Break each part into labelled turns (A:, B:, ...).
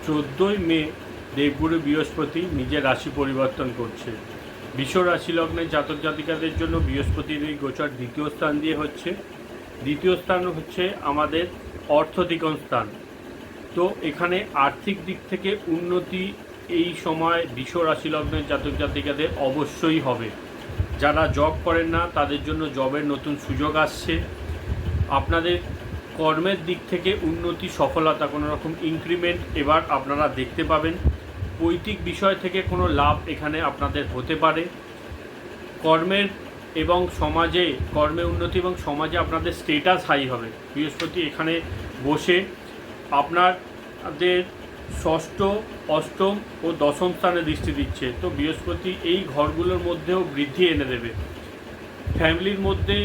A: 14 মে দেবগুরু বৃহস্পতি নিজের রাশি পরিবর্তন করছে। বৃষ রাশি লগ্নের জাতক জাতিকাদের জন্য বৃহস্পতির এই গোচর দ্বিতীয় স্থান দিয়ে হচ্ছে। দ্বিতীয় স্থান হচ্ছে আমাদের অর্থদিগণ স্থান। তো এখানে আর্থিক দিক থেকে উন্নতি এই সময় বৃষ রাশি লগ্নের জাতক জাতিকাদের অবশ্যই হবে। যারা জব করেন না তাদের জন্য জবের নতুন সুযোগ আসছে। আপনাদের কর্মের দিক থেকে উন্নতি, সফলতা, কোনো রকম ইনক্রিমেন্ট এবার আপনারা দেখতে পাবেন। পৈতৃক বিষয় থেকে কোনো লাভ এখানে আপনাদের হতে পারে। কর্মের এবং সমাজে কর্মে উন্নতি এবং সমাজে আপনাদের স্টেটাস হাই হবে। বৃহস্পতি এখানে বসে আপনাদের ষষ্ঠ, অষ্টম ও দশম স্থানে দৃষ্টি দিচ্ছে। তো বৃহস্পতি এই ঘরগুলোর মধ্যেও বৃদ্ধি এনে দেবে। ফ্যামিলির মধ্যে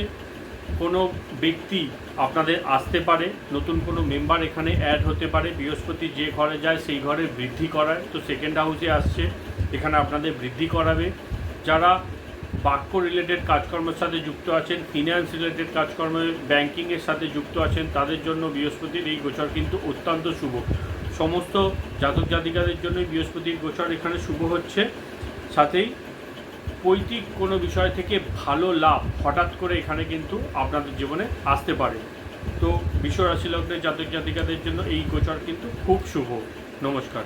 A: কোনো ব্যক্তি আপনাদের আসতে পারে, নতুন কোনো মেম্বার এখানে অ্যাড হতে পারে। বৃহস্পতি যে ঘরে যায় সেই ঘরে বৃদ্ধি করায়, তো সেকেন্ড হাউসে আসছে, এখানে আপনাদের বৃদ্ধি করাবে। যারা বাক্য রিলেটেড কাজকর্মের সাথে যুক্ত আছেন, ফিন্যান্স রিলেটেড কাজকর্মে, ব্যাংকিংয়ের সাথে যুক্ত আছেন, তাদের জন্য বৃহস্পতির এই গোচর কিন্তু অত্যন্ত শুভ। সমস্ত জাতক জাতিকাদের জন্যই বৃহস্পতির গোচর এখানে শুভ হচ্ছে। সাথেই পৈতৃক কোনো বিষয় থেকে ভালো লাভ হঠাৎ করে এখানে কিন্তু আপনাদের জীবনে আসতে পারে। তো বৃষ রাশি লগ্নের জাতক জাতিকাদের জন্য এই গোচর কিন্তু খুব শুভ। নমস্কার।